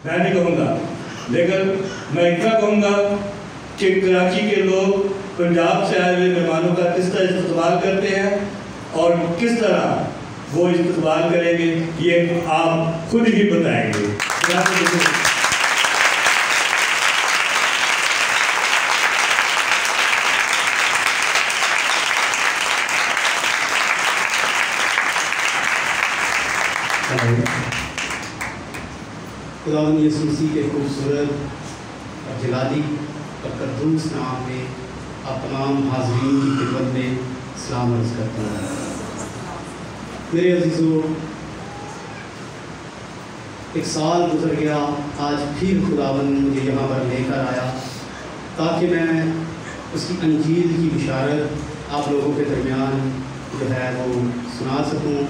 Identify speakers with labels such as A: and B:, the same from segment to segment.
A: میں نہیں کہوں گا، لیکن میں اتنا کہوں گا کہ کراچی کے لوگ پنجاب سے آئے ہوئے مہمانوں کا کس طرح استقبال کرتے ہیں اور کس طرح وہ استقبال کریں گے یہ آپ خود ہی بتائیں گے۔
B: خداوند یسوع مسیح کے خوبصورت اور جلالی اور قدوس نام میں آپ تمام حاضرین کی خدمت میں سلام عرض کرتا ہوں۔ میرے عزیزو، ایک سال گزر گیا، آج پھر خداوند مجھے یہاں پر لے کر آیا تاکہ میں اس کی انجیل کی بشارت آپ لوگوں کے درمیان جو ہے وہ سنا سکوں،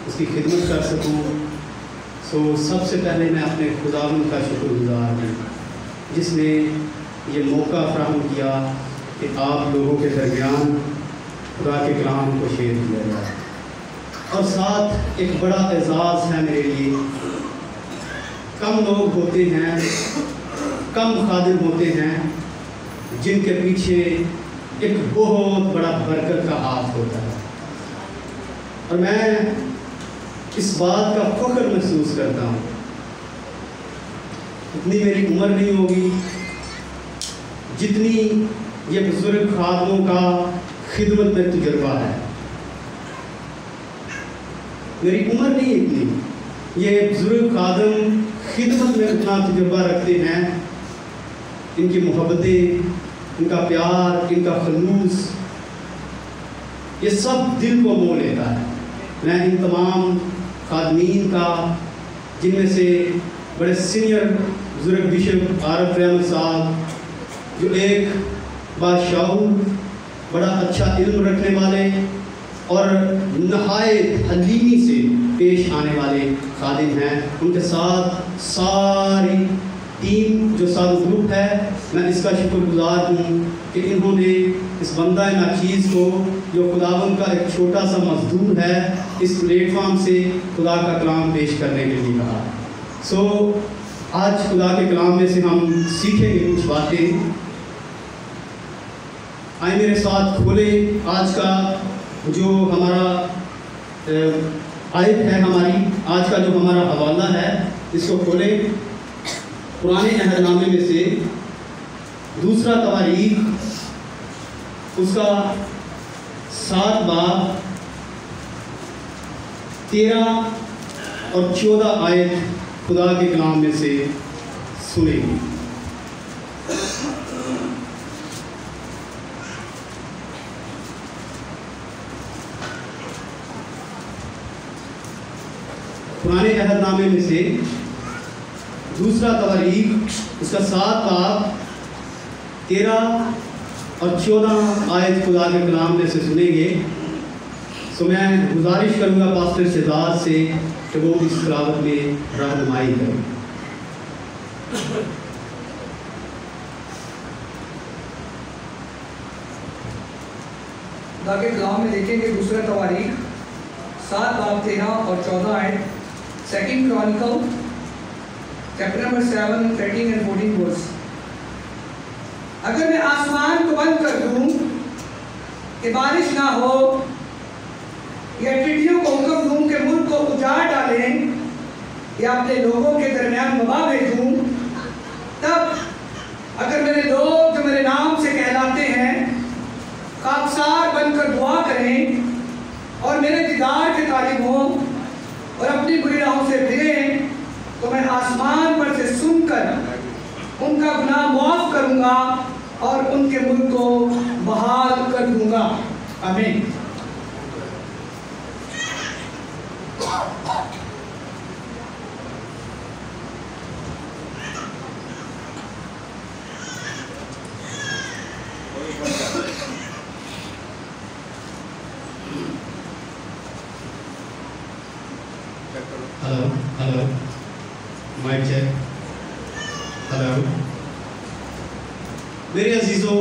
B: اس کی خدمت کر سکوں۔ سب سے پہلے میں اپنے خداوند کا شکر گزار ہوں جس نے یہ موقع فراہم کیا کہ آپ لوگوں کے درمیان خدا کے کلام کو شیئر کیا جائے، اور ساتھ ایک بڑا اعزاز ہے میرے لیے۔ کم لوگ ہوتے ہیں، کم خادم ہوتے ہیں جن کے پیچھے ایک بہت بڑا برکت کا ہاتھ ہوتا ہے، اور میں اس بات کا فخر محسوس کرتا ہوں۔ اتنی میری عمر نہیں ہوگی جتنی یہ بزرگ خادموں کا خدمت میں تجربہ ہے، میری عمر نہیں اتنی، یہ بزرگ خادم خدمت میں اتنا تجربہ رکھتے ہیں۔ ان کی محبتیں، ان کا پیار، ان کا خلوص، یہ سب دل کو مو لیتا ہے۔ میں ان تمام خادمین کا، جن میں سے بڑے سینئر بزرگ بشپ عارف احمد صاحب جو ایک باشعور، بڑا اچھا علم رکھنے والے اور نہایت حلیمی سے پیش آنے والے خادم ہیں، ان کے ساتھ ساری ٹیم جو ساتھ گروپ ہے، میں اس کا شکر گزار ہوں کہ انہوں نے اس بندہ ناچیز کو، جو خداوند کا ایک چھوٹا سا مزدور ہے، اس پلیٹ فارم سے خدا کا کلام پیش کرنے کے لیے کہا۔ آج خدا کے کلام میں سے ہم سیکھیں گے کچھ باتیں۔ آئیں میرے ساتھ کھولے آج کا جو ہمارا آیت ہے، ہماری آج کا جو ہمارا حوالہ ہے، اس کو کھولے پرانے عہد نامے میں سے دوسرا تواریخ، اس کا 7 باب 13 اور 14 آیت خدا کے کلام میں سے سنیں گے۔ پرانے عہد نامے میں سے دوسرا تواریخ، اس کا 7 باب 13 اور 14 آیت خدا کے کلام میں سے سنیں گے۔ میں گزارش کروں گا پاسٹر شہزاد سے کہ وہ اس تلاوت میں رہنمائی کریں۔
C: خدا کے کلام میں دیکھیں گے دوسرا تواریخ 7 باب 13 اور 14 آیت، second chronicle chapter number 7 13 and 14 ورس۔ اگر میں آسمان کو بند کر دوں کہ بارش نہ ہو، یا ٹڈیوں کو حکم دوں کہ ملک کو اجاڑ ڈالیں، یا اپنے لوگوں کے درمیان وبا بھیجوں، تب اگر میرے لوگ جو میرے نام سے کہلاتے ہیں خاکسار بن کر دعا کریں اور میرے دیدار کے طالب ہوں اور اپنی بری راہوں سے پھریں، تو میں آسمان پر سے سن کر ان کا گناہ معاف کروں گا اور ان کے ملک کو بحال کر دوں گا۔ آمین۔
B: Hello mic check. ہلو میرے عزیزو،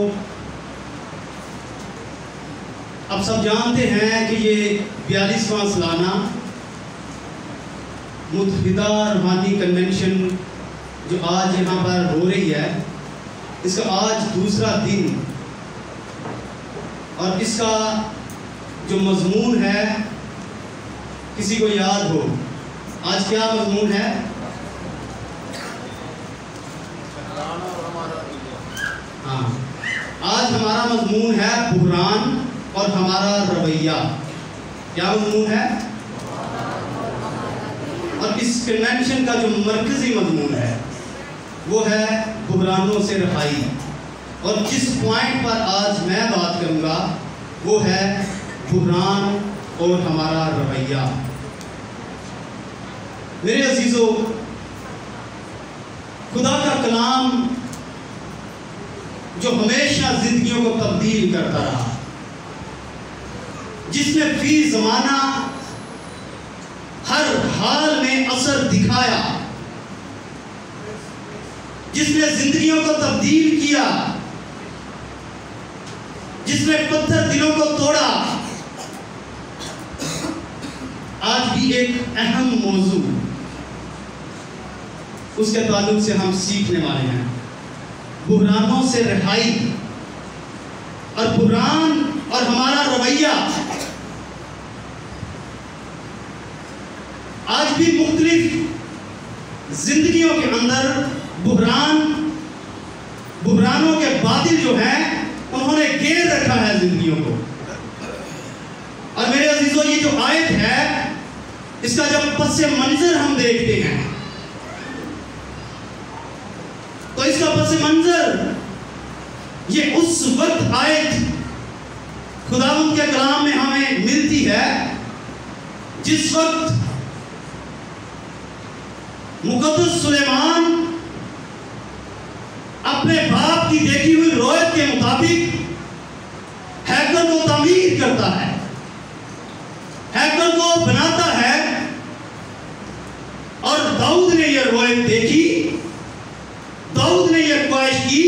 B: اب سب جانتے ہیں کہ یہ 42واں سالانہ متحدہ روحانی کنونشن جو آج یہاں پر ہو رہی ہے، اس کا آج دوسرا دن، اور اس کا جو مضمون ہے کسی کو یاد ہو؟ آج کیا مضمون ہے؟ ہاں، آج ہمارا مضمون ہے بحران اور ہمارا رویہ۔ کیا مضمون ہے؟ اور اس کنونشن کا جو مرکزی مضمون ہے وہ ہے بحرانوں سے رہائی، اور جس پوائنٹ پر آج میں بات کروں گا وہ ہے بحران اور ہمارا رویہ۔ میرے عزیزو، خدا کا کلام جو ہمیشہ زندگیوں کو تبدیل کرتا رہا، جس نے فی زمانہ ہر حال میں اثر دکھایا، جس نے زندگیوں کو تبدیل کیا، جس نے پتھر دلوں کو توڑا، آج بھی ایک اہم موضوع اس کے تعلق سے ہم سیکھنے والے ہیں، بحرانوں سے رہائی۔ اور بحران اور ہمارا رویہ آج بھی مختلف زندگیوں کے اندر بحرانوں کے بادل جو ہیں انہوں نے گھیر رکھا ہے زندگیوں کو۔ اور میرے عزیزو، یہ جو آیت ہے اس کا جب پس منظر ہم دیکھتے ہیں تو اس کا پس منظر یہ اس وقت آیت خداوند کے کلام میں ہمیں ملتی ہے جس وقت مقدس سلیمان اپنے باپ کی دیکھی ہوئی رویت کے مطابق ہیکل کو تعمیر کرتا ہے، ہیکل کو بناتا ہے، اور داؤد نے یہ رویت دیکھی، داؤد نے یہ خواہش کی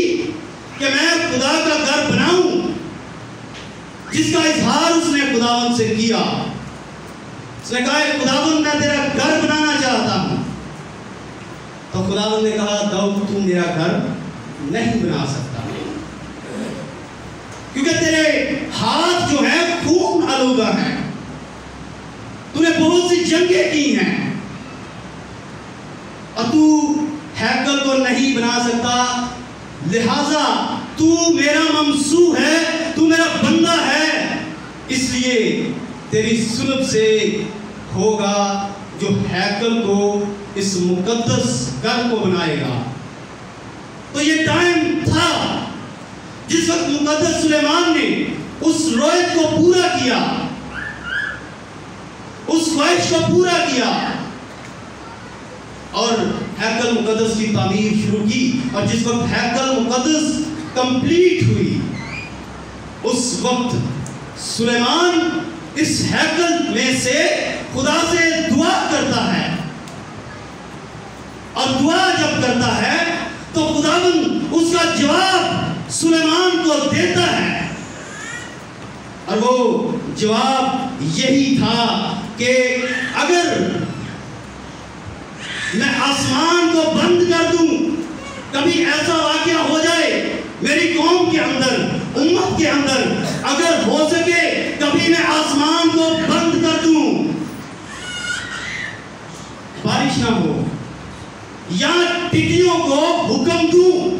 B: کہ میں خدا کا گھر بناؤں، جس کا اظہار اس نے خداوند سے کیا۔ اس نے کہا کہ خداوند میں تیرا گھر بنانا چاہتا ہوں۔ تو خداوند نے کہا داؤد تو میرا گھر نہیں بنا سکتا، کیونکہ تیرے ہاتھ جو ہیں خون آلودہ ہیں، تو نے بہت سی جنگیں کی ہیں، اور تو ہیکل کو نہیں بنا سکتا، لہذا تو میرا ممسوح ہے، تو میرا بندہ ہے، اس لیے تیری صلب سے ہوگا جو ہیکل کو، اس مقدس گھر کو بنائے گا۔ تو یہ ٹائم تھا جس وقت مقدس سلیمان نے اس رویت کو پورا کیا، اس خواہش کو پورا کیا، اور ہیکل مقدس کی تعمیر شروع کی۔ اور جس وقت ہیکل مقدس کمپلیٹ ہوئی، اس وقت سلیمان اس ہیکل میں سے خدا سے دعا کرتا ہے، اور دعا جب کرتا ہے تو خداوند اس کا جواب سلیمان کو دیتا ہے، اور وہ جواب یہی تھا کہ اگر میں آسمان کو بند کر دوں، کبھی ایسا واقعہ ہو جائے میری قوم کے اندر، امت کے اندر، اگر ہو سکے کبھی میں آسمان کو بند کر دوں، بارش نہ ہو، یا ٹڈیوں کو حکم دوں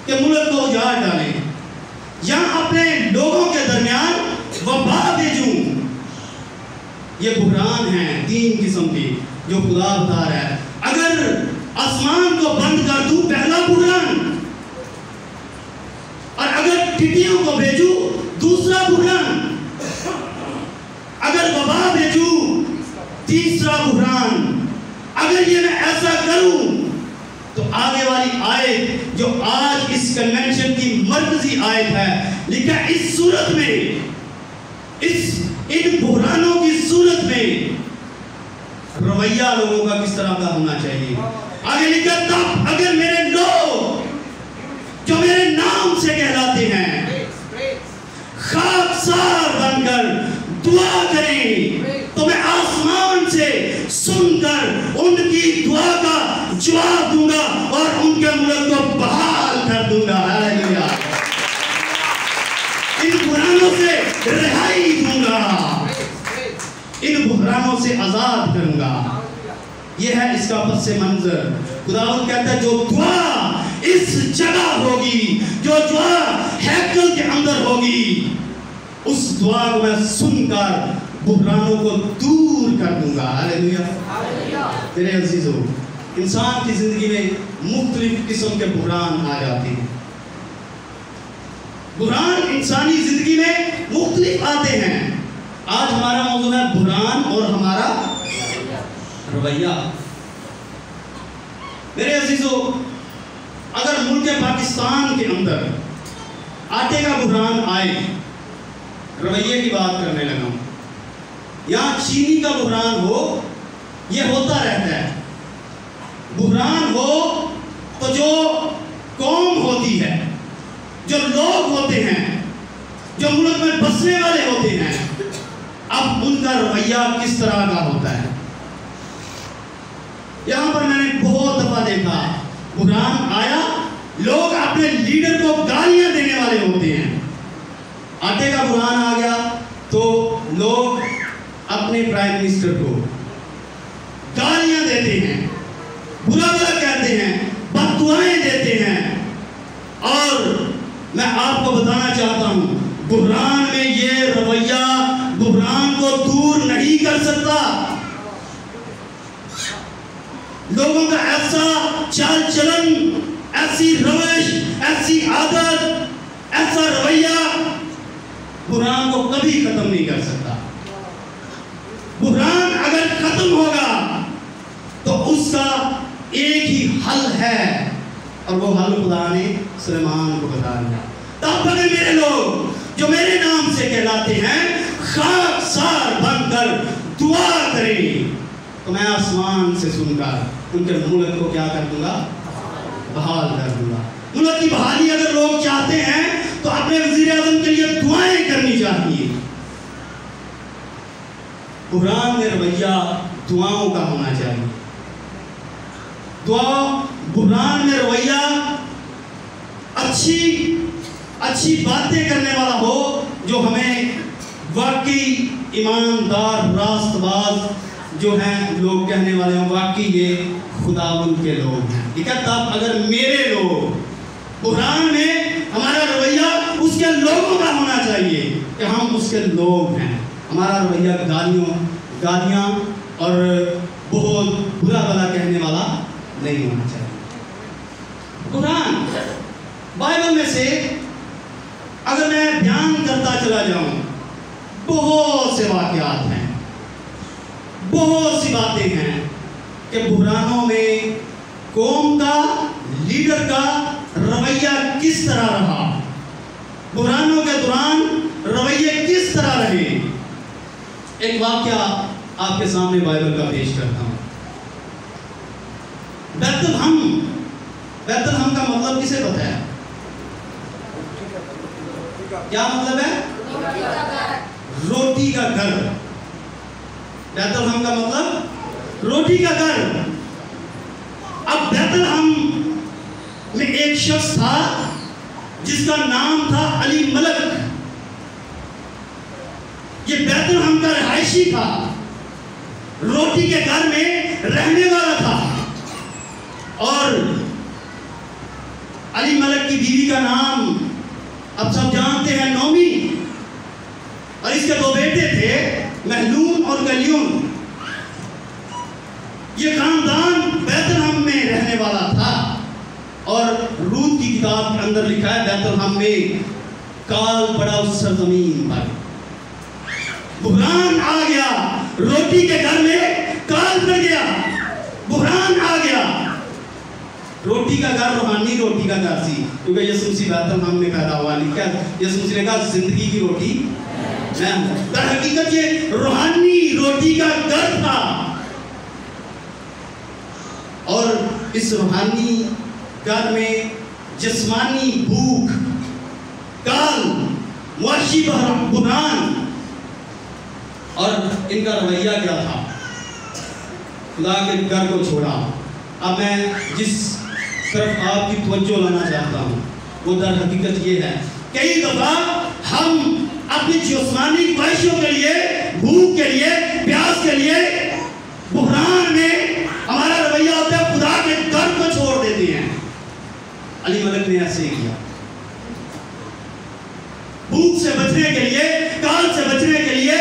B: کہ ملک کو اجاڑ ڈالیں، یا اپنے لوگوں کے درمیان وبا بھیجوں، یہ بحران ہیں تین قسم کے جو خدا بتا رہا ہے۔ اگر آسمان کو بند کر دوں، پہلا بحران، اور اگر ٹڈیوں کو بھیجوں، دوسرا بحران، اگر وبا بھیجوں، تیسرا بحران۔ اگر یہ میں ایسا کروں تو آگے والی آیت جو آج اس کنونشن کی مرکزی آیت ہے، لکھا اس صورت میں، ان بحرانوں کی صورت میں رویہ لوگوں کا کس طرح کا ہونا چاہیے۔ آگے لکھا تب اگر میرے لوگ جو میرے نام سے کہلاتے ہیں خاکسار بن کر دعا کریں تو میں آسمان سے سن کر ان کی دعا کا جواب دوں گا اور ان کے ملک کو بحال کر دوں گا. ہاللیلویا. ان بحرانوں سے رہائی دوں گا, ان بحرانوں سے آزاد کروں گا. یہ ہے اس کا پس منظر. خداوند کہتا ہے جو دعا اس جگہ ہوگی, جو دعا ہیکل کے اندر ہوگی, اس دعا کو میں سن کر بحرانوں کو دور کر دوں گا. ہاللیلویا. میرے عزیزو, انسان کی زندگی میں مختلف قسم کے بحران آ جاتے ہیں. بحران انسانی زندگی میں مختلف آتے ہیں. آج ہمارا موضوع ہے بحران اور ہمارا رویہ. میرے عزیزو, اگر ملک پاکستان کے اندر آٹے کا بحران آئے, رویے کی بات کرنے لگا ہوں, یا چینی کا بحران ہو, یہ ہوتا رہتا ہے. بحران ہو تو جو قوم ہوتی ہے, جو لوگ ہوتے ہیں, جو ملک میں بسنے والے ہوتے ہیں, اب ان کا رویہ کس طرح کا ہوتا ہے. یہاں پر میں نے بہت دفعہ دیکھا, بحران آیا, لوگ اپنے لیڈر کو گالیاں دینے والے ہوتے ہیں. آٹے کا بحران آ گیا تو لوگ اپنے پرائم منسٹر کو گالیاں دیتے ہیں, برا بھلا کہتے ہیں, بد دعائیں دیتے ہیں. اور میں آپ کو بتانا چاہتا ہوں, بحران میں یہ رویہ بحران کو دور نہیں کر سکتا. لوگوں کا ایسا چال چلن, ایسی روش, ایسی عادت, ایسا رویہ بحران کو کبھی ختم نہیں کر سکتا. بحران اگر ختم ہوگا تو اس کا ایک ہی حل ہے, اور وہ حل خدا نے سلیمان کو بتا دیا. تب بڑے میرے لوگ جو میرے نام سے کہلاتے ہیں خاک سار بن کر دعا کریں تو میں آسمان سے سن کر ان کے ملک کو کیا کر دوں گا, بحال کر دوں گا. ملک کی بحالی اگر لوگ چاہتے ہیں تو اپنے وزیر اعظم کے لیے دعائیں کرنی چاہیے. بحران میں رویہ دعاؤں کا ہونا چاہیے. دعا بحران میں رویہ اچھی باتیں کرنے والا ہو, جو ہمیں واقعی ایماندار, راست باز جو ہیں لوگ کہنے والے ہیں واقعی یہ خداوند کے لوگ ہیں. ٹھیک ہے, تب اگر میرے لوگ بحران میں, ہمارا رویہ اس کے لوگوں کا ہونا چاہیے کہ ہم اس کے لوگ ہیں. ہمارا رویہ گالیاں اور بہت برا بھلا کہنے والا نہیں ہونا چاہیے. قرآن بائبل میں سے اگر میں بیان کرتا چلا جاؤں, بہت سے واقعات ہیں, بہت سی باتیں ہیں کہ بحرانوں میں قوم کا, لیڈر کا رویہ کس طرح رہا, بحرانوں کے دوران رویے کس طرح رہے. ایک واقعہ آپ کے سامنے بائبل کا پیش کرتا ہوں. بیت الحم کا مطلب کسے پتہ ہے؟ کیا مطلب ہے؟ روٹی کا گھر. بیت الحم کا مطلب روٹی کا گھر. اب بیت الحم میں ایک شخص تھا جس کا نام تھا علی ملک. یہ بیت الحم کا رہائشی تھا, روٹی کے گھر میں رہنے والا تھا. اور علی ملک کی بیوی کا نام اب سب جانتے ہیں نومی, اور اس کے دو بیٹے تھے محلون اور گلیون. یہ خاندان بیت الحم میں رہنے والا تھا, اور روت کی کتاب کے اندر لکھا ہے بیت الحم میں کال پڑا اس سرزمین پر. بحران آ گیا, روٹی کے گھر میں کال پڑ گیا, بحران آ گیا. روٹی کا گھر روحانی روٹی کا گھر سی, کیونکہ یسوع مسیح بیت الحم میں پیدا ہوا. لکھا یسوع مسیح نے کہا زندگی کی روٹی میں ہوں. در حقیقت یہ روحانی روٹی کا گھر تھا, اور اس روحانی گھر میں جسمانی بھوک, کال, معاشی بحران, اور ان کا رویہ کیا تھا؟ خدا کے گھر کو چھوڑا, اب میں جس طرف آپ کی توجہ لانا چاہتا ہوں وہ در حقیقت یہ ہے، کئی دفعہ ہم اپنی جسمانی خواہشوں کے لیے، بھوک کے لیے، پیاس کے لیے بحران میں ہمارا رویہ ہوتا ہے خدا کے در کو چھوڑ دیتے ہیں۔ علی ملک نے ایسے ہی کیا، بھوک سے بچنے کے لیے، کال سے بچنے کے لیے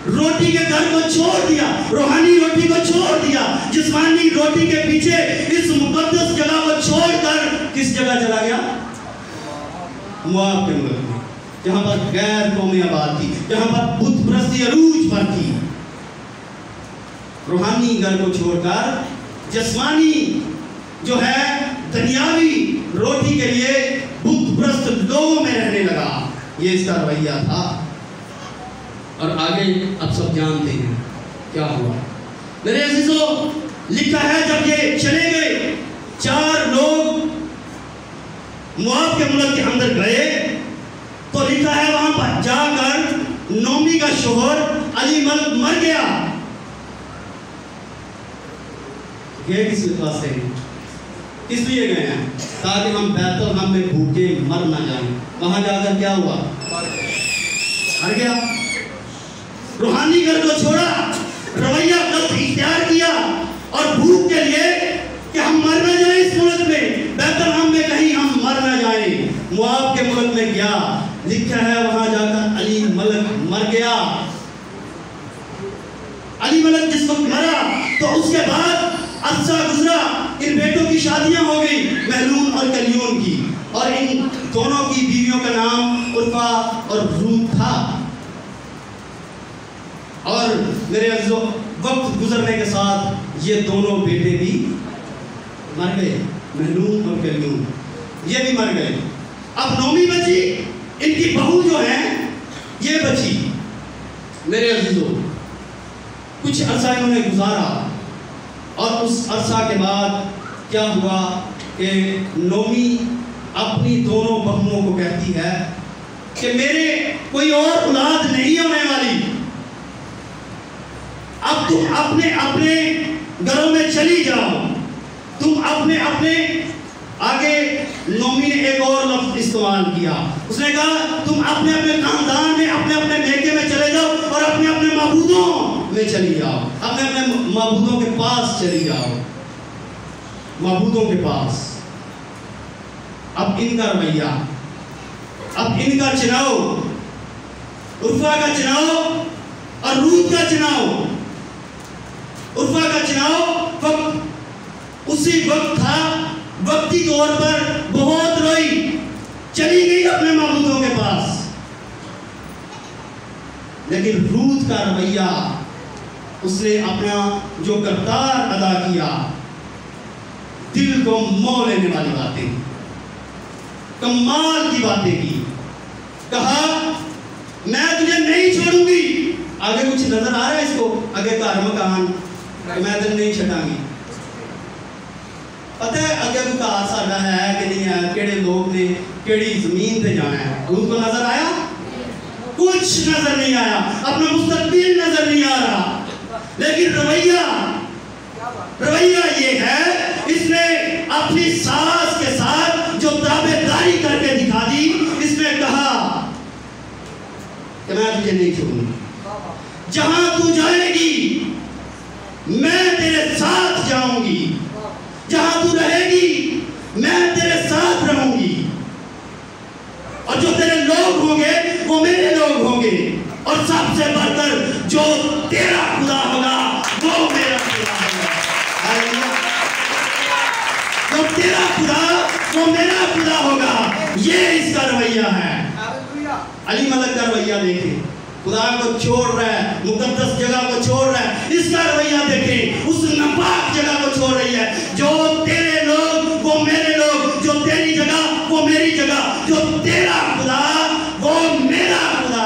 B: روٹی کے در کو چھوڑ دیا، روحانی روٹی کو چھوڑ دیا، جسمانی روٹی کے پیچھے اس مقدس جگہ کو چھوڑ کر کس جگہ چلا گیا؟ مواب کے ملک میں، جہاں پر غیر قومیں آباد تھی، جہاں پر بت پرستی عروج پر تھی۔ روحانی گھر کو چھوڑ کر جسمانی جو ہے دنیاوی روٹی کے لیے بت پرست لوگوں میں رہنے لگا۔ یہ اس کا رویہ تھا، اور آگے اب سب جانتے ہیں کیا ہوا۔ میرے عزیزو، لکھا ہے جب یہ چلے گئے، 4 لوگ مواب کے ملک کے اندر گئے، تو لکھا ہے وہاں پر جا کر نومی کا شوہر علی ملک مر گیا۔ گئے کس واسطے ہیں؟ کس لیے گئے ہیں؟ تاکہ ہم بیت الحم میں بھوکے مر نہ جائیں۔ وہاں جا کر کیا ہوا؟ مر گیا۔ روحانی گھر کو چھوڑا، رویہ غلط اختیار کیا، اور بھوک کے لیے کہ ہم مر نہ جائیں اس ملک میں، بیت الحم میں کہیں ہم مر نہ جائیں، مواب کے ملک میں گیا۔ لکھا ہے وہاں جا کر علی ملک مر گیا۔ علی ملک جس وقت مرا تو اس کے بعد عرصہ گزرا، ان بیٹوں کی شادیاں ہو گئی، محلون اور کلیون کی، اور ان دونوں کی بیویوں کا نام عرفہ اور روت تھا۔ اور میرے عزیزو، وقت گزرنے کے ساتھ یہ دونوں بیٹے بھی مر گئے، محلون اور کلیون، یہ بھی مر گئے۔ اب نومی بچی، ان کی بہو جو ہے یہ بچی۔ میرے عزیزو، کچھ عرصہ انہوں نے گزارا، اور اس عرصہ کے بعد کیا ہوا کہ نومی اپنی دونوں بہنوں کو کہتی ہے کہ میرے کوئی اور اولاد نہیں ہونے والی، اب تم اپنے اپنے گھروں میں چلی جاؤ، تم اپنے اپنے۔ آگے نومی نے ایک اور لفظ استعمال کیا، اس نے کہا تم اپنے اپنے خاندان میں، اپنے اپنے میکے میں چلے جاؤ، اور اپنے اپنے معبودوں میں چلی جاؤ، اپنے اپنے معبودوں کے پاس چلی جاؤ، معبودوں کے پاس۔ اب ان کا رویہ، اب ان کا چناؤ، عرفہ کا چناؤ اور روت کا چناؤ۔ عرفہ کا چناؤ وقت اسی وقت تھا، وقتی طور پر بہت روئی، چلی گئی اپنے معبودوں کے پاس۔ لیکن روت کا رویہ، اس نے اپنا جو کردار ادا کیا، دل کو موہ لینے والی باتیں، کمال کی باتیں کی۔ کہا میں تجھے نہیں چھوڑوں گی۔ آگے کچھ نظر آ رہا ہے اس کو؟ آگے کا مکان میں دل نہیں چھٹاں گی۔ پتہ ہے اگر کوئی کہا ساڈا ہے کہ نہیں ہے، کیڑے لوگ نے کیڑی زمین پہ جانا ہے، روت کو نظر آیا؟ کچھ نظر نہیں آیا، اپنا مستقبل نظر نہیں آ رہا۔ لیکن رویہ یہ ہے، اس نے اپنی ساس کے ساتھ جو تابعداری کر کے دکھا دی، اس نے کہا کہ میں تجھے نہیں چھوڑوں گی، جہاں تو جائے گی میں تیرے ساتھ جاؤں گی، جہاں تو رہے گی میں تیرے ساتھ رہوں گی، اور جو تیرے لوگ ہوں گے وہ میرے لوگ ہوں گے، اور سب سے بڑھ کر جو تیرا خدا ہوگا وہ میرا خدا ہوگا۔ جو تیرا خدا وہ میرا خدا ہوگا، یہ اس کا رویہ ہے۔ علی ملک کا رویہ دیکھیں، خدا کو چھوڑ رہا ہے، مقدس جگہ کو چھوڑ رہا ہے، اس کا رویہ دیکھیں، اس ناپاک جگہ کو چھوڑ رہی ہے۔ جو تیرے لوگ وہ میرے لوگ، جو تیری جگہ وہ میری جگہ، جو تیرا خدا وہ میرا خدا۔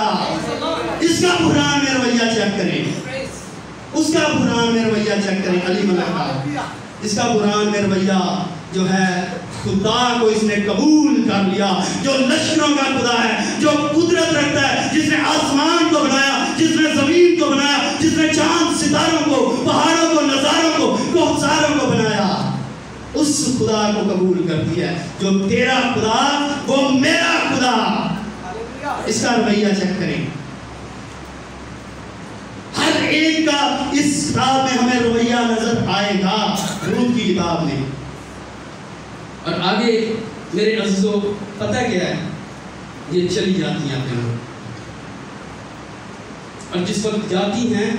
B: اس کا بحران میں رویہ چیک کریں، اس کا بحران میں رویہ چیک کریں علی ملک کا۔ اس کا بحران میں رویہ جو ہے، خدا کو اس نے قبول کر لیا، جو لشکروں کا خدا ہے، جو قدرت رکھتا ہے، جس نے آسمان کو بنایا، جس نے زمین کو بنایا، جس نے چاند ستاروں کو، پہاڑوں کو، نظاروں کو، کوہساروں کو بنایا۔ خدا کو قبول کرتی ہے. جو تیرا خدا وہ میرا خدا. اس کا رویہ چیک کریں. ہر ایک کا اس کتاب میں ہمیں رویہ نظر آئے گا، روت کی کتاب میں. اور آگے میرے عزیزو پتہ کیا ہے؟ یہ چلی جاتی ہیں اپنے لوگ، اور جس وقت جاتی ہیں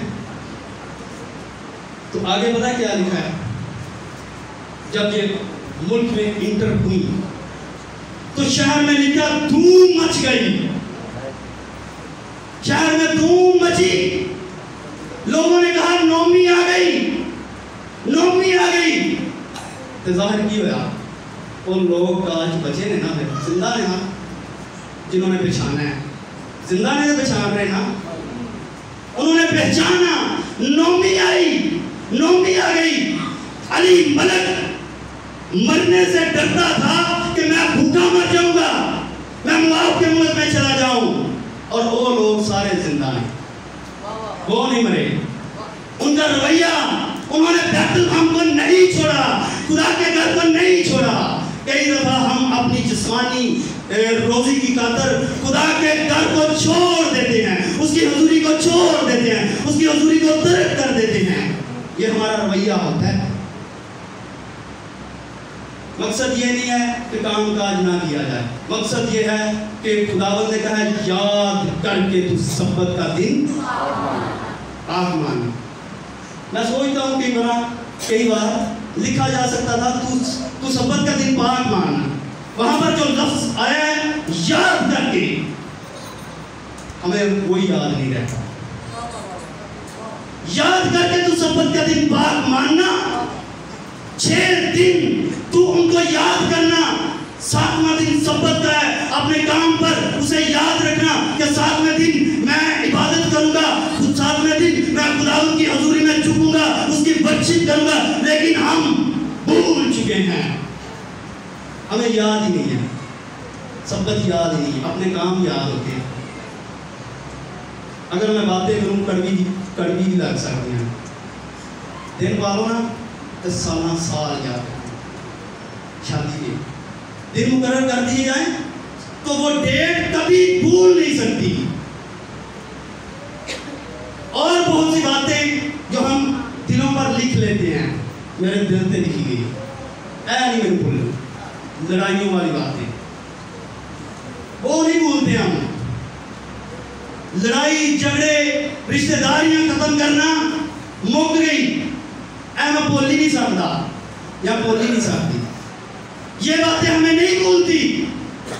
B: تو آگے پتہ کیا لکھا ہے؟ جب یہ ملک میں انٹر ہوئی تو شہر میں لکھا دھوم مچ گئی. شہر میں دھوم مچی. لوگوں نے کہا نومی آ گئی، نومی آ گئی. تو ظاہر کی ہوا ان لوگ کا آج بچے نے نا، زندہ نے نا، جنہوں نے پہچانا ہے. زندہ نے پہچان رہے نا، انہوں نے پہچانا. نومی آئی، نومی آ گئی. علی ملک مرنے سے ڈرتا تھا کہ میں بھوکا مر جاؤں گا، میں مواب کے ملک میں چلا جاؤں. اور وہ لوگ سارے زندہ ہیں، وہ نہیں مرے. ان کا رویہ، انہوں نے بیت الحم کو نہیں چھوڑا، خدا کے گھر کو نہیں چھوڑا. کئی دفعہ ہم اپنی جسمانی روزی کی خاطر خدا کے گھر کو چھوڑ دیتے ہیں، اس کی حضوری کو چھوڑ دیتے ہیں، اس کی حضوری کو ترک کر دیتے ہیں. یہ ہمارا رویہ ہوتا ہے. مقصد یہ نہیں ہے کہ کام کاج نہ کیا جائے، مقصد یہ ہے کہ خداوند نے کہا ہے یاد کر کے تو سبت کا دن پاک مان. میں سوچتا ہوں کہ کئی بار لکھا جا سکتا تھا تو سبت کا دن پاک ماننا. وہاں پر جو لفظ آیا ہے یاد کر کے، ہمیں وہی یاد نہیں رہتا. یاد کر کے تو سبت کا دن پاک ماننا. 6 دن تو ان کو یاد کرنا. 7واں دن سبت کا ہے، اپنے کام پر اسے یاد رکھنا کہ 7ویں دن میں عبادت کروں گا، 7ویں دن میں خداوند کی حضوری میں جھکوں گا، اس کی بخشش کروں گا. لیکن ہم بھول چکے ہیں، ہمیں یاد ہی نہیں ہے. سبت یاد ہی نہیں، اپنے کام یاد ہوتے ہیں. اگر میں باتیں کروں کڑوی بھی لگ سکتی ہیں. دن والوں نا سالہ سال یاد رکھیں. شادی کے دن مقرر کر دیے جائیں تو وہ ڈیٹ کبھی بھول نہیں سکتی. اور بہت سی باتیں جو ہم دلوں پر لکھ لیتے ہیں، میرے دل پہ لکھی گئی، نہیں میں بھولوں. لڑائیوں والی باتیں وہ نہیں بھولتے ہم. لڑائی جھگڑے رشتہ داریاں ختم کرنا مک گئی، میں بولی نہیں سکتا یا بولی نہیں سکتی. یہ باتیں ہمیں نہیں بھولتی.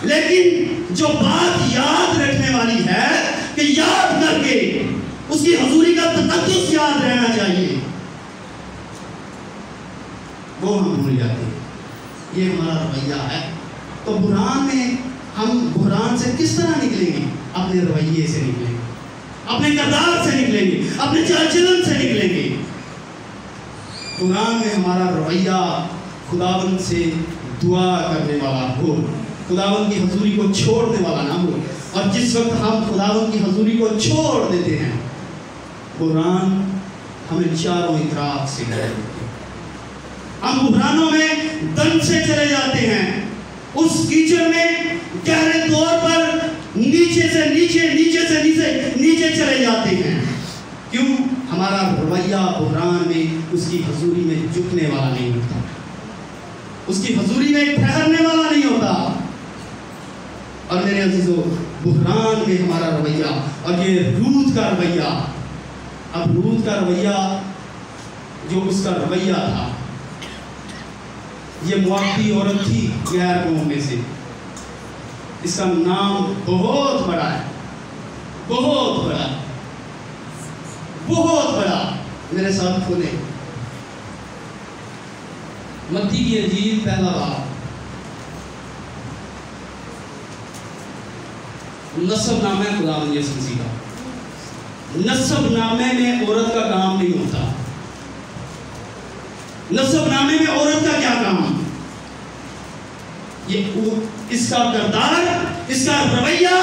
B: لیکن جو بات یاد رکھنے والی ہے کہ یاد کر کے اس کی حضوری کا تقدس یاد رہنا چاہیے، وہ ہم بھول جاتے ہیں. یہ ہمارا رویہ ہے. تو بحران میں ہم بحران سے کس طرح نکلیں گے؟ اپنے رویے سے نکلیں گے، اپنے کردار سے نکلیں گے، اپنے چال چلن سے نکلیں گے. قرآن میں ہمارا رویہ خداوند سے دعا کرنے والا ہو، خداوند کی حضوری کو چھوڑنے والا نہ ہو. اور جس وقت ہم خداوند کی حضوری کو چھوڑ دیتے ہیں، قرآن ہمیں چاروں اطراف سے گھیر دیتے ہیں. ہم بحرانوں میں دم سے چلے جاتے ہیں، اس کیچڑ میں گہرے طور پر نیچے سے نیچے، نیچے سے نیچے چلے جاتے ہیں. کیوں؟ ہمارا رویہ بحران میں اس کی حضوری میں جھکنے والا نہیں ہوتا، اس کی حضوری میں ٹھہرنے والا نہیں ہوتا. اور میرے عزیزو، بحران میں ہمارا رویہ، اور یہ روت کا رویہ، اب روت کا رویہ جو اس کا رویہ تھا، یہ موابی عورت تھی غیر قوم میں سے. اس کا نام بہت بڑا ہے، بہت بڑا، بہت بڑا. میرے ساتھ کھولیں متی کی انجیل پہلا باب. نسب نامہ خداوند یسوع مسیح کا. نسب نامے میں عورت کا کام نہیں ہوتا. نسب نامے میں عورت کا کیا کام؟ یہ اس کا کردار، اس کا رویہ،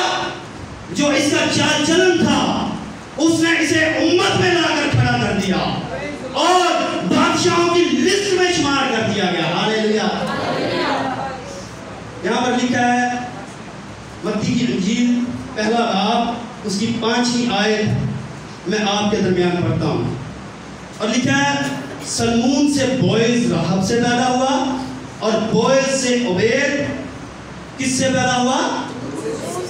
B: جو اس کا چال چلن تھا، اس نے اسے امت میں لا کر کھڑا کر دیا. اور بادشاہوں کی لسٹ میں شمار کر دیا گیا. ہاللیلویا. یہاں پر لکھا ہے متی کی انجیل پہلا باب اس کی 5ویں آیت میں آپ کے درمیان پڑھتا ہوں, اور لکھا ہے سلمون سے بوئز راہب سے پیدا ہوا, اور بوئز سے عبید کس سے پیدا ہوا؟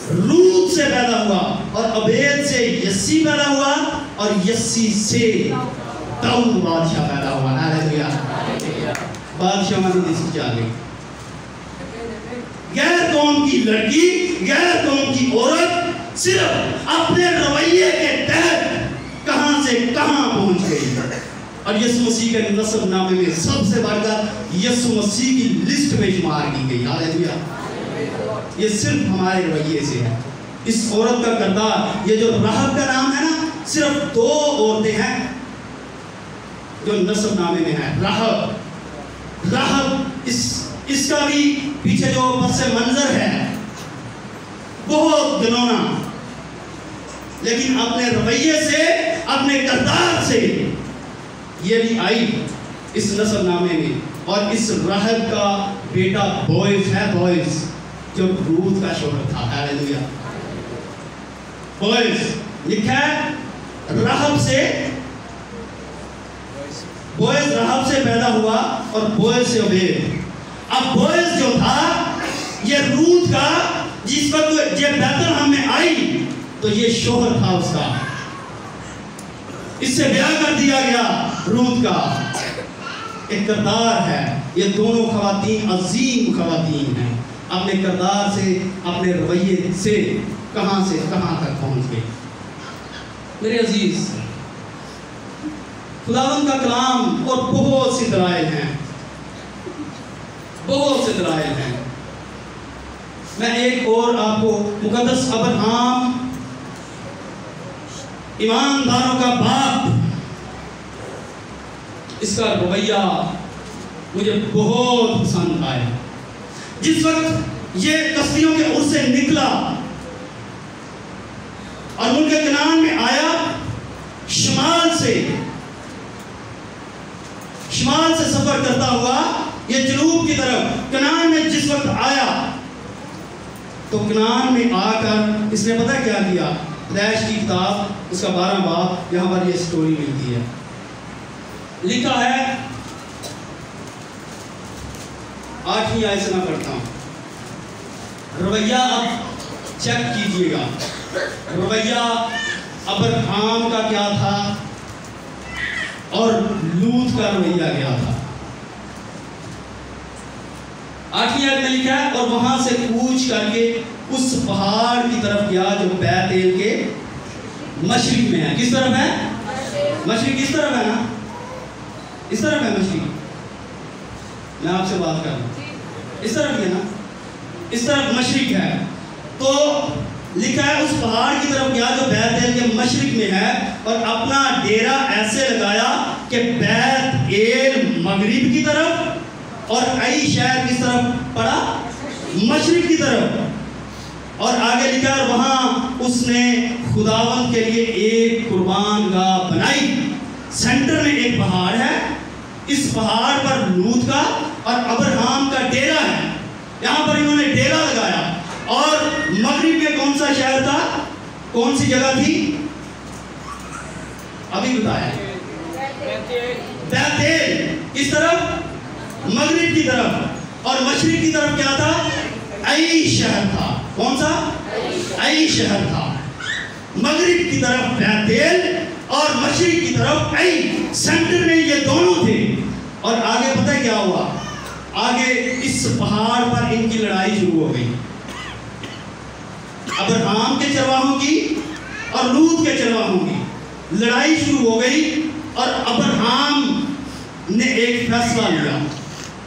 B: روت سے پیدا ہوا, اور عبید سے یسی پیدا ہوا, اور یسی سے داؤد بادشاہ پیدا ہوا. ہاللیلویا. بادشاہ مانی جس کی آگے غیر قوم کی لڑکی, غیر قوم کی عورت صرف اپنے رویے کے تحت کہاں سے کہاں پہنچ گئی, اور یسوع مسیح کے نسب نامے میں سب سے بڑھ کر یسوع مسیح کی لسٹ میں شمار کی گئی. ہاللیلویا. یہ صرف ہمارے رویے سے ہے. اس عورت کا کردار, یہ جو راہب کا نام ہے نا, صرف 2 عورتیں ہیں جو نسب نامے میں ہیں. راہب اس کا بھی پیچھے جو پس منظر ہے بہت گنونا, لیکن اپنے رویے سے, اپنے کردار سے یہ بھی آئی اس نسب نامے میں. اور اس راہب کا بیٹا بوئز ہے, بوئز جو روت کا شوہر تھا. ہاللیلویا. بوئز لکھا ہے راہب سے, بوئز راہب سے پیدا ہوا, اور بوئز سے عبید. اب بوئز جو تھا یہ روت کا, جس وقت یہ بیت لحم میں آئی تو یہ شوہر تھا اس کا, اس سے بیاہ کر دیا گیا. روت کا ایک کردار ہے. یہ دونوں خواتین عظیم خواتین ہیں, اپنے کردار سے, اپنے رویے سے کہاں تک پہنچ گئے. میرے عزیز, خداوند کا کلام اور بہت سی دلائل ہیں, بہت سے دلائل ہیں. میں ایک اور آپ کو مقدس ابراہم ایمانداروں کا باپ, اس کا رویہ مجھے بہت پسند آیا. جس وقت یہ کشتیوں کے عرص سے نکلا اور ملک کنعان میں آیا, شمال سے سفر کرتا ہوا یہ جنوب کی طرف کنعان میں جس وقت آیا تو کنعان میں آ کر اس نے پتہ کیا کیا؟ پیدائش کی کتاب اس کا 12 باب, یہاں پر یہ سٹوری ملتی ہے. لکھا ہے 8ویں آیت سے میں پڑھتا ہوں. رویہ اب چیک کیجئے گا, رویہ ابراہم کا کیا تھا اور لوط کا رویہ کیا تھا. 8ویں آیت میں لکھا ہے اور وہاں سے کوچ کر کے اس پہاڑ کی طرف گیا جو بیت ایل کے مشرق میں ہے. کس طرف ہے؟ مشرق. کس طرف ہے نا؟ اس طرف ہے مشرق. میں آپ سے بات کر رہا ہوں, اس طرف ہے نا, اس طرف مشرق ہے. تو لکھا ہے اس پہاڑ کی طرف گیا جو بیت ایل کے مشرق میں ہے, اور اپنا ڈیرا ایسے لگایا کہ بیت ایل مغرب کی طرف اور ای شہر کس طرف پڑا؟ مشرق کی طرف. اور آگے لکھا ہے وہاں اس نے خداوند کے لیے ایک قربان گاہ بنائی. سینٹر میں ایک پہاڑ ہے, اس پہاڑ پر لوط کا اور ابراہم کا ڈیرا ہے. یہاں پر انہوں نے ڈیرا لگایا. اور مغرب میں کون سا شہر تھا, کون سی جگہ تھی؟ ابھی بتایا, بیت ایل. کس طرف؟ مغرب کی طرف. اور مشرق کی طرف کیا تھا؟ ای شہر تھا. کون سا؟ ای شہر تھا. مغرب کی طرف بیت ایل اور مشرق کی طرف ای. سینٹر میں یہ دونوں تھے. اور آگے پتہ کیا ہوا؟ آگے اس پہاڑ پر ان کی لڑائی شروع ہو گئی, ابراہم کے چرواہوں کی اور لوط کے چرواہوں کی لڑائی شروع ہو گئی. اور ابراہم نے ایک فیصلہ لیا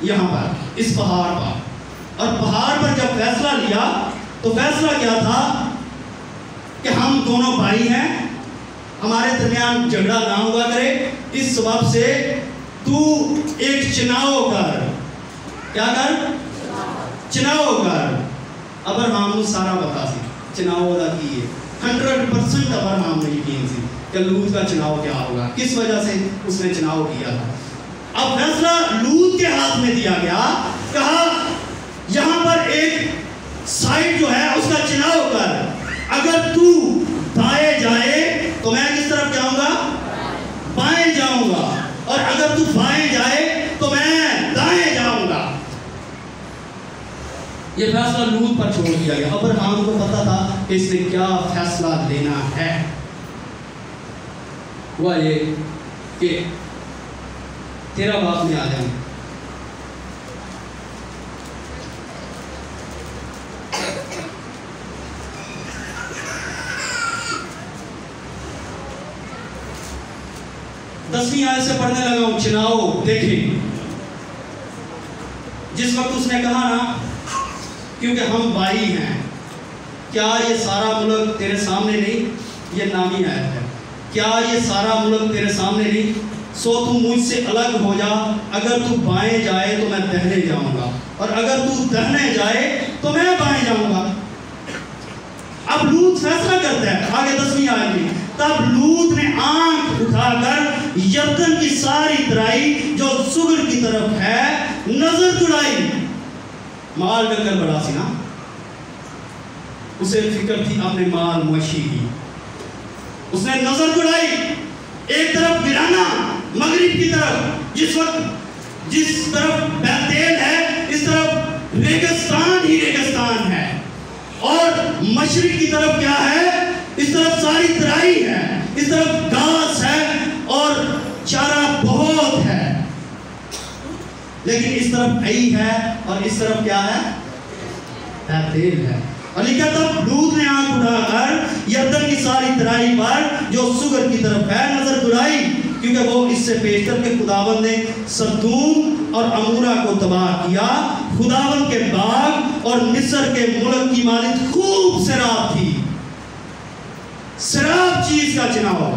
B: یہاں پر اس پہاڑ پر. اور پہاڑ پر جب فیصلہ لیا تو فیصلہ کیا تھا کہ ہم دونوں بھائی ہیں, ہمارے درمیان جھگڑا نہ ہوا کرے. اس سبب سے تو ایک چناؤ کر. کیا کر؟ چناؤ کر. ابراہم نے سارا بتا سی چناؤ ادا کیے. 100% ابراہم نے یقین سی کہ لوط کا چناؤ کیا ہوگا، کس وجہ سے اس نے چناؤ کیا تھا۔ اب فیصلہ لوط کے ہاتھ میں دیا گیا، کہا یہاں پر ایک سائٹ جو ہے اس کا چناؤ کر، اگر تو دائیں جائے تو میں کس طرف جاؤں گا؟ بائیں جاؤں گا، اور اگر تو بائیں جائے تو میں دائیں جاؤں گا۔ یہ فیصلہ لوط پر چھوڑ دیا گیا۔ ابراہیم کو پتا تھا کہ اس نے کیا فیصلہ لینا ہے۔ ہوا یہ کہ 13 باب میں آ جائیں، دسویں آیت سے پڑھنے لگا ہوں۔ چناؤ دیکھیں، جس وقت اس نے کہا نا کیونکہ ہم بھائی ہیں، کیا یہ سارا ملک تیرے سامنے نہیں، یہ نامی آیت ہے، کیا یہ سارا ملک تیرے سامنے نہیں، سو تو مجھ سے الگ ہو جا، اگر تو بائیں جائے تو میں دہنے جاؤں گا، اور اگر تو دہنے جائے تو میں بائیں جاؤں گا۔ اب لوط فیصلہ کرتا ہے آگے 10ویں آیت میں، تب لوط نے آنکھ اٹھا کر یردن کی ساری ترائی جو سگر کی طرف ہے نظر دوڑائی۔ مال ڈنگر بڑا سی نا، اسے فکر تھی اپنے مال مویشی کی، اس نے نظر دوڑائی ایک طرف ویرانا مغرب کی طرف، جس طرف بیتیل ہے اس طرف ریگستان ہی ریگستان ہے، اور مشرق کی طرف کیا ہے؟ اس طرف ساری ترائی ہے، اس طرف گھاس ہے اور چارہ بہت ہے، لیکن اس طرف عی ہے اور اس طرف کیا ہے؟ بیتیل ہے۔ اور لکھا تب لوط نے آنکھ اٹھا کر یردن کی ساری ترائی پر جو سگر کی طرف ہے نظر دوڑائی، کیونکہ وہ اس سے پیشتر کے خداوند نے سدوم اور عمورہ کو تباہ کیا۔ خداوند کے باغ اور مصر کے ملک کی مالک خوب سراب تھی۔ سراب چیز کا چناؤ،